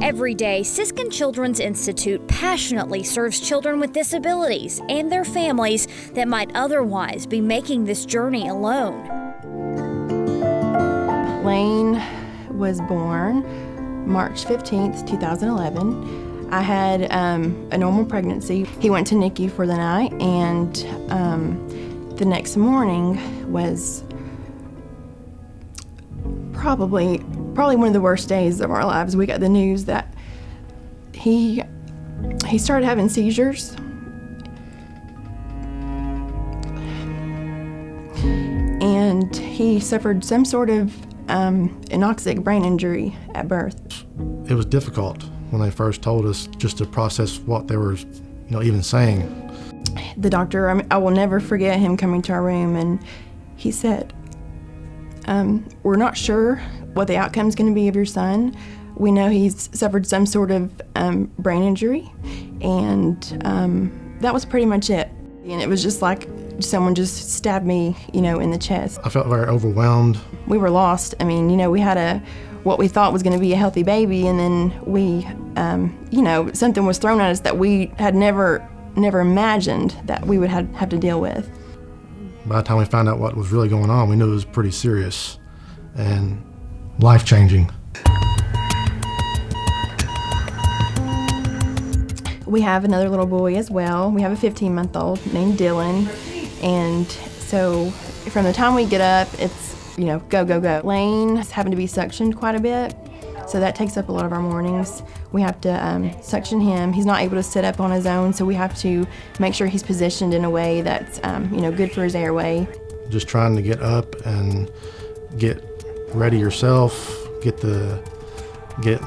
Every day, Siskin Children's Institute passionately serves children with disabilities and their families that might otherwise be making this journey alone. Lane was born March 15th, 2011. I had a normal pregnancy. He went to NICU for the night, and the next morning was probably one of the worst days of our lives. We got the news that he started having seizures. And he suffered some sort of anoxic brain injury at birth. It was difficult when they first told us just to process what they were, even saying. The doctor, I will never forget him coming to our room, and he said, we're not sure what the outcome's going to be of your son. We know he's suffered some sort of brain injury, and that was pretty much it. And it was just like someone just stabbed me, in the chest. I felt very overwhelmed. We were lost. I mean, we had what we thought was going to be a healthy baby, and then we, something was thrown at us that we had never imagined that we would have to deal with. By the time we found out what was really going on, we knew it was pretty serious and life-changing. We have another little boy as well. We have a 15-month-old named Dylan. And so from the time we get up, it's, go, go, go. Lane is having to be suctioned quite a bit, so that takes up a lot of our mornings. We have to suction him. He's not able to sit up on his own, so we have to make sure he's positioned in a way that's, good for his airway. Just trying to get up and get ready yourself, get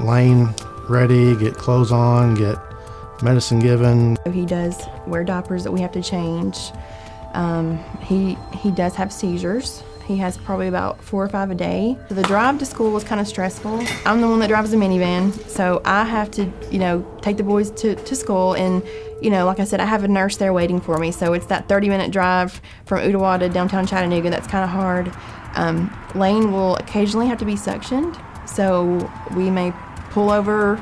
Lane ready, get clothes on, get medicine given. He does wear diapers that we have to change. He does have seizures. He has probably about 4 or 5 a day. So the drive to school was kind of stressful. I'm the one that drives the minivan, so I have to, take the boys to school, and, like I said, I have a nurse there waiting for me, so it's that 30-minute drive from Ottawa to downtown Chattanooga that's kind of hard. Lane will occasionally have to be suctioned, so we may pull over,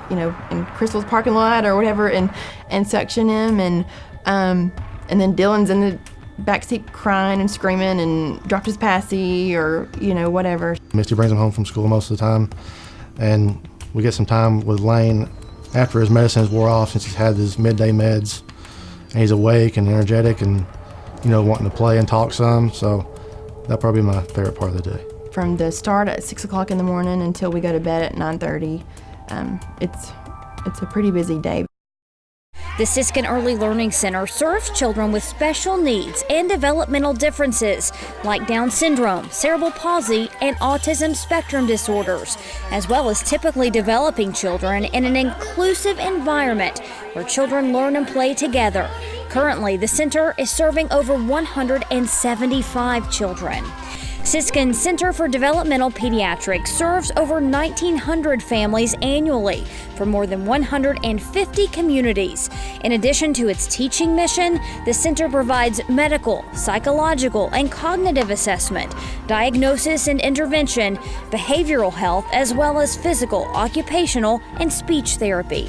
in Crystal's parking lot or whatever, and suction him, and then Dylan's in the backseat crying and screaming and dropped his passy or, whatever. Misty brings him home from school most of the time, and we get some time with Lane after his medicines wore off, since he's had his midday meds, and he's awake and energetic and, wanting to play and talk some, so that'll probably be my favorite part of the day. From the start at 6 o'clock in the morning until we go to bed at 9:30, it's a pretty busy day. The Siskin Early Learning Center serves children with special needs and developmental differences like Down syndrome, cerebral palsy, and autism spectrum disorders, as well as typically developing children in an inclusive environment where children learn and play together. Currently, the center is serving over 175 children. Siskin Center for Developmental Pediatrics serves over 1,900 families annually for more than 150 communities. In addition to its teaching mission, the center provides medical, psychological, and cognitive assessment, diagnosis and intervention, behavioral health, as well as physical, occupational, and speech therapy.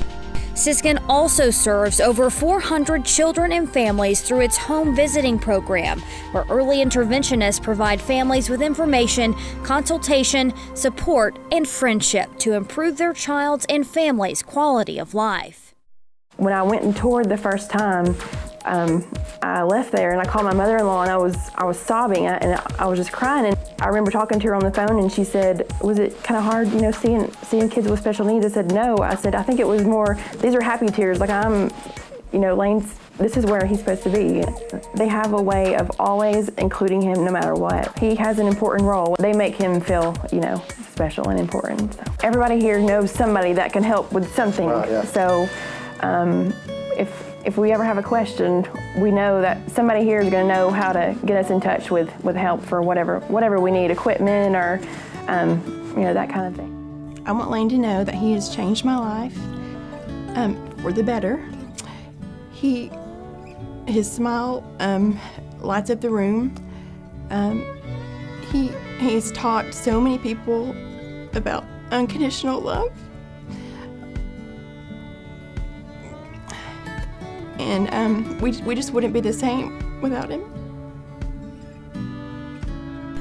Siskin also serves over 400 children and families through its home visiting program, where early interventionists provide families with information, consultation, support, and friendship to improve their child's and family's quality of life. When I went and toured the first time, I left there and I called my mother-in-law, and I was sobbing and I was just crying. And I remember talking to her on the phone, and she said, "Was it kind of hard, seeing kids with special needs?" I said, "No." I said, "I think it was more, these are happy tears. Like Lane's, this is where he's supposed to be." They have a way of always including him no matter what. He has an important role. They make him feel, special and important. So everybody here knows somebody that can help with something. Right, yeah. So if we ever have a question, we know that somebody here is going to know how to get us in touch with help for whatever we need, equipment or that kind of thing. I want Lane to know that he has changed my life for the better. His smile lights up the room. He has taught so many people about unconditional love. and we just wouldn't be the same without him.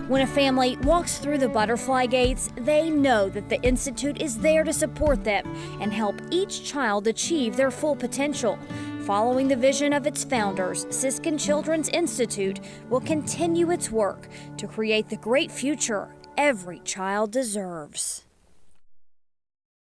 When a family walks through the butterfly gates, they know that the Institute is there to support them and help each child achieve their full potential. Following the vision of its founders, Siskin Children's Institute will continue its work to create the great future every child deserves.